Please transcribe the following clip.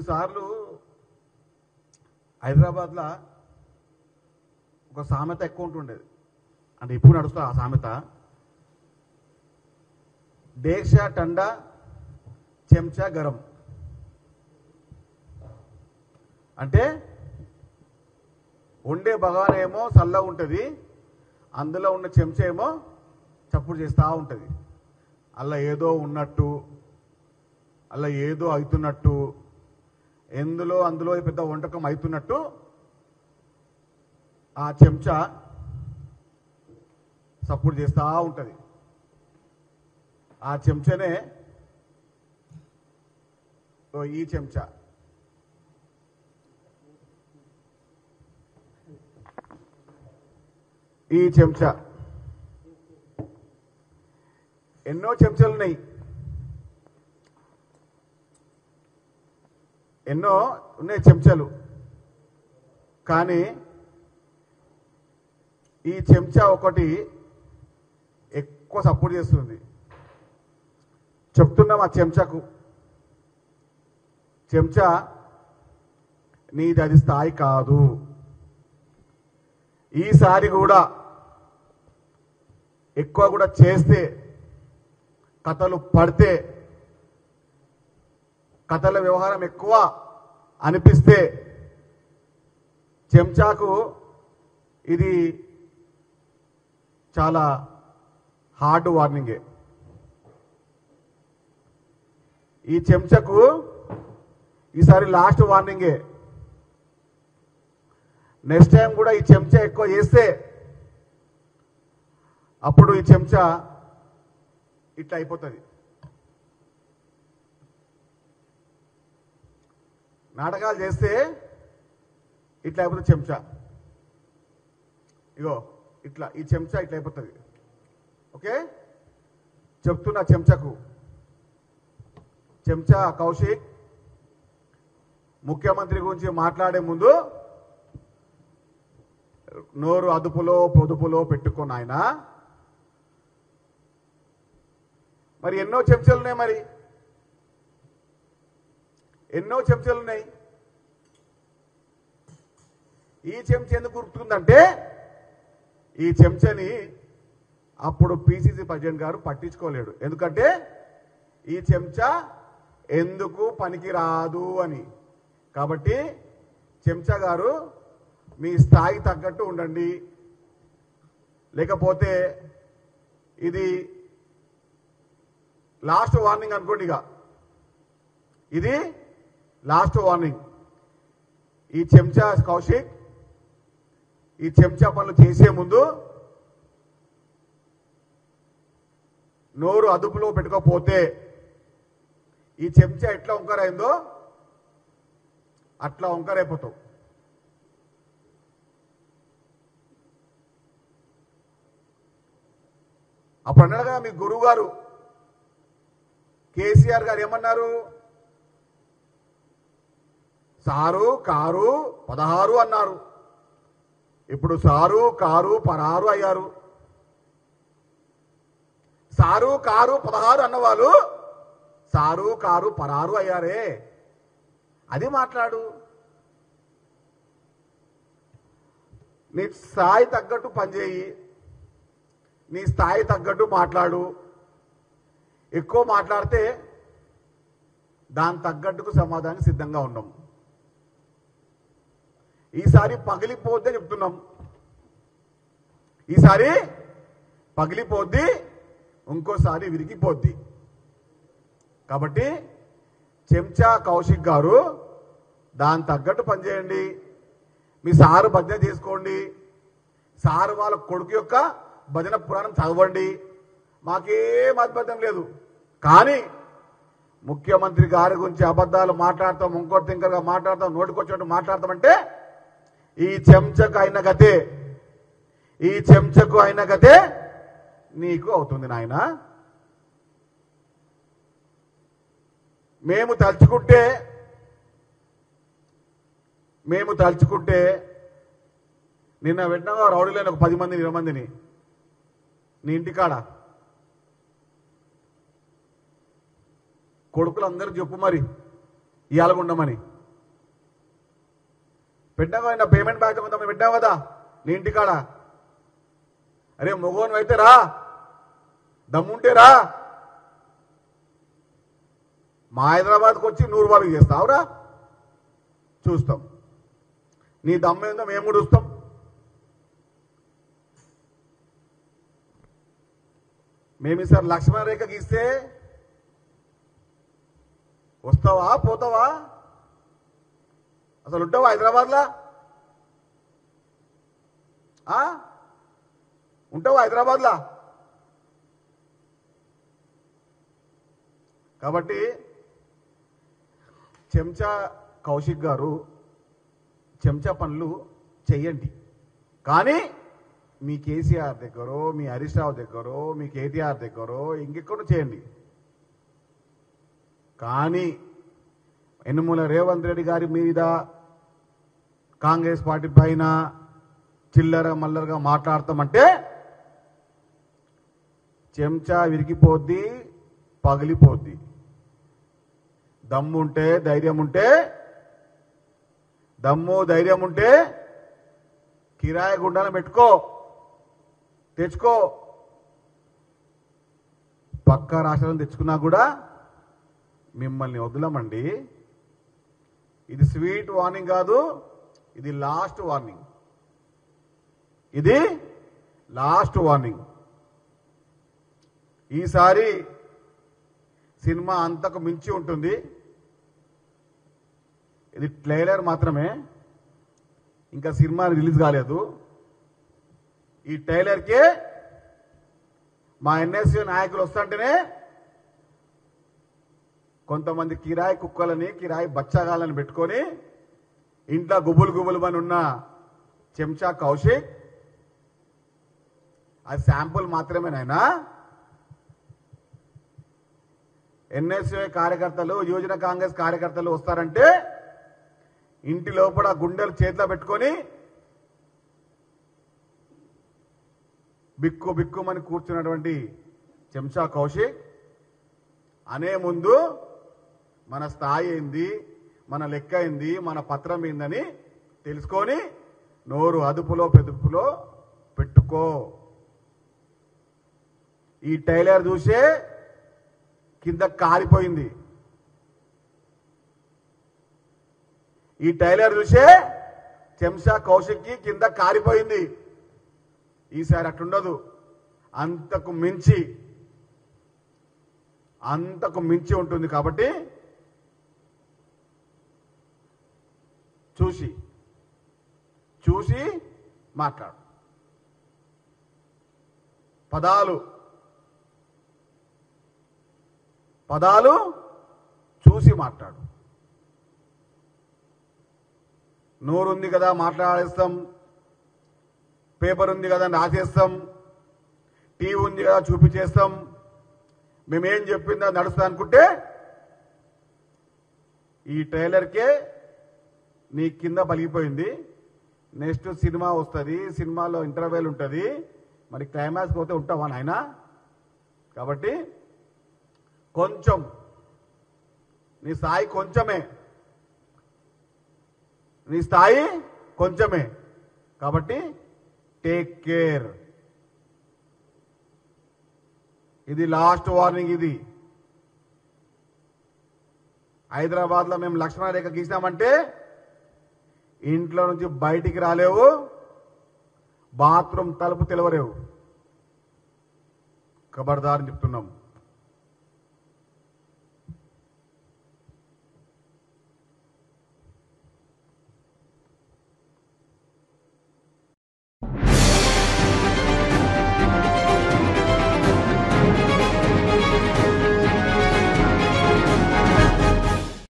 కొన్నిసార్లు హైదరాబాద్లో ఒక సామెత ఎక్కువ ఉంటుండేది, అంటే ఇప్పుడు నడుస్తుంది ఆ సామెత. డేక్షా టండా చెంచా గరం. అంటే వండే బగాన ఏమో చల్లగా ఉంటుంది, అందులో ఉన్న చెంచా ఏమో చప్పుడు చేస్తూ ఉంటుంది. అలా ఏదో ఉన్నట్టు, అలా ఏదో అవుతున్నట్టు, అందులో పెద్ద వంటకం అవుతున్నట్టు ఆ చెంచా సపోర్ట్ చేస్తూ ఉంటుంది. ఆ చెంచానే ఈ చెంచా. ఈ చెంచా ఎన్నో చెంచాలు ఉన్నాయి, ఎన్నో ఉన్నాయి చెంచాలు. కానీ ఈ చెంచా ఒకటి ఎక్కువ సపోర్ట్ చేస్తుంది. చెప్తున్నాం ఆ చెంచాకు, చెంచా నీది అది స్థాయి కాదు, ఈసారి కూడా ఎక్కువ కూడా చేస్తే, కథలు పడితే, కథల వ్యవహారం ఎక్కువ అనిపిస్తే చెంచాకు ఇది చాలా హార్డ్ వార్నింగే. ఈ చెంచాకు ఈసారి లాస్ట్ వార్నింగే. నెక్స్ట్ టైం కూడా ఈ చెంచా ఎక్కువ చేస్తే అప్పుడు ఈ చెంచా ఇట్లా అయిపోతుంది. నాటకాలు చేస్తే ఇట్లా అయిపోతుంది చెంచా. ఇగో ఇట్లా ఈ చెంచా ఇట్లా అయిపోతుంది. ఓకే, చెప్తున్నా చెంచాకు. చెంచా కౌశిక్, ముఖ్యమంత్రి గురించి మాట్లాడే ముందు నోరు అదుపులో పొదుపులో పెట్టుకున్న ఆయన. మరి ఎన్నో చెంచాలు ఉన్నాయి, మరి ఎన్నో చెంచాలు ఉన్నాయి. ఈ చెంచా ఎందుకు గుర్తుందంటే, ఈ చెంచాని అప్పుడు పిసిసి ప్రెసిడెంట్ గారు పట్టించుకోలేడు. ఎందుకంటే ఈ చెంచా ఎందుకు పనికిరాదు అని. కాబట్టి చెంచా గారు మీ స్థాయి తగ్గట్టు ఉండండి, లేకపోతే ఇది లాస్ట్ వార్నింగ్ అనుకోండి. ఇక ఇది లాస్ట్ వార్నింగ్. ఈ చెంచా కౌశిక్, ఈ చెంచా పనులు చేసే ముందు నోరు అదుపులో పెట్టుకోకపోతే ఈ చెంచా ఎట్లా వంకరైందో అట్లా వంకరైపోతావు. అప్పుడు అన్నాడు కదా మీ గురువు గారు కేసీఆర్ గారు ఏమన్నారు, సారు కారు 16 అన్నారు. ఇప్పుడు సారు కారు 16 అయ్యారు. సారు కారు 16 అన్నవాళ్ళు సారు కారు 16 అయ్యారే. అది మాట్లాడు. నీ స్థాయి తగ్గట్టు పనిచేయి, నీ స్థాయి తగ్గట్టు మాట్లాడు. ఎక్కువ మాట్లాడితే దాని తగ్గట్టుకు సమాధానం సిద్ధంగా ఉన్నాం. ఈసారి పగిలిపోద్ది చెప్తున్నాం. ఈసారి పగిలిపోద్ది, ఇంకోసారి విరిగిపోద్ది. కాబట్టి చెంచా కౌశిక్ గారు దాని తగ్గట్టు పనిచేయండి. మీ సారు భజన చేసుకోండి, సారు వాళ్ళ కొడుకు యొక్క భజన పురాణం చదవండి. మాకేం అద్భుతం లేదు. కానీ ముఖ్యమంత్రి గారి గురించి అబద్ధాలు మాట్లాడతాం, ఇంకోటి తింకరగా మాట్లాడతాం, నోటికొచ్చినట్టు మాట్లాడతామంటే ఈ చెంచకు అయిన గతే, ఈ చెంచకు అయిన గతే నీకు అవుతుంది నాయన. మేము తలుచుకుంటే నిన్న వెంటనే రౌడీలైన ఒక 10 మంది 20 మందిని నీ ఇంటికాడ కొడుకులు అందరూ చెప్పు మరి ఇయాలగుండమని. పెట్టాం కదా పేమెంట్ బ్యాక్ కొంతమంది పెట్టాం కదా నీ ఇంటికాడ. అరే మొగోను అయితే రా, దమ్ముంటే రా, మా హైదరాబాద్కి వచ్చి 100 రూపాయలకి చేస్తావురా, చూస్తాం. నీ దమ్ము ఏందో మేము కూడా చూస్తాం. మేము ఈసారి లక్ష్మణ రేఖ గీస్తే వస్తావా పోతావా? అసలు ఉంటావా హైదరాబాద్లా? ఉంటావా హైదరాబాద్లా? కాబట్టి చెంచా కౌశిక్ గారు చెంచా పనులు చెయ్యండి, కానీ మీ కేసీఆర్ దగ్గరో మీ హరీష్ రావు దగ్గరో మీ కేటీఆర్ దగ్గరో ఇంకెక్కడో చేయండి. కానీ యనుమల రేవంత్ రెడ్డి గారి మీద కాంగ్రెస్ పార్టీ పైన చిల్లర మల్లరగా మాట్లాడతామంటే చెంచా విరిగిపోద్ది, పగిలిపోద్ది. దమ్ముంటే ధైర్యం ఉంటే ధైర్యం ఉంటే కిరాయి గుండాలను పెట్టుకో, తెచ్చుకో. పక్క రాష్ట్రాలను తెచ్చుకున్నా కూడా మిమ్మల్ని వదలమండి. ఇది స్వీట్ వార్నింగ్ కాదు, ఇది లాస్ట్ వార్నింగ్. ఇది లాస్ట్ వార్నింగ్. ఈసారి సినిమా అంతకు మించి ఉంటుంది. ఇది ట్రైలర్ మాత్రమే, ఇంకా సినిమా రిలీజ్ కాలేదు. ఈ ట్రైలర్కే మా ఎన్ఎస్యూ నాయకులు వస్తుంటేనే కొంతమంది కిరాయి కుక్కలని కిరాయి బచ్చగాళ్ళని పెట్టుకొని ఇంట్లో గుబులు అని ఉన్న చెంచా కౌశిక్ అది శాంపుల్ మాత్రమేనైనా. ఎన్ఎస్యూ కార్యకర్తలు యువజన కాంగ్రెస్ కార్యకర్తలు వస్తారంటే ఇంటి లోపల గుండెలు చేతిలో పెట్టుకొని బిక్కుమని కూర్చున్నటువంటి చెంచా కౌశిక్ అనే ముందు మన స్థాయి ఏంది, మన లెక్క ఏంది, మన పత్రం ఏందని తెలుసుకొని నోరు అదుపులో పెదుపులో పెట్టుకో. ఈ టైలర్ చూసే కింద కాలిపోయింది. ఈ టైలర్ చూసే చెంచా కౌశిక్కి కింద కాలిపోయింది. ఈసారి అట్లుండదు, అంతకు మించి ఉంటుంది. కాబట్టి చూసి మాట్లాడు. పదాలు చూసి మాట్లాడు. నోరుంది కదా మాట్లాడేస్తాం, పేపర్ ఉంది కదా రాసేస్తాం, టీవీ ఉంది కదా చూపించేస్తాం, మేమేం చెప్పిందో నడుస్తా అనుకుంటే ఈ ట్రైలర్కే నీ కింద పలిగిపోయింది. నెక్స్ట్ సినిమా వస్తుంది, సినిమాలో ఇంటర్వెల్ ఉంటుంది, మరి క్లైమాక్స్ పోతే ఉంటావా నాయన? కాబట్టి కొంచెం నీ స్థాయి కొంచెమే, కాబట్టి టేక్ కేర్. ఇది లాస్ట్ వార్నింగ్. ఇది హైదరాబాద్ లో మేము లక్ష్మణ రేఖ గీసినామంటే ఇంట్లో నుంచి బయటికి రాలేవు, బాత్రూమ్ తలుపు తెలవలేవు. ఖబర్దార్ చెప్తున్నాం.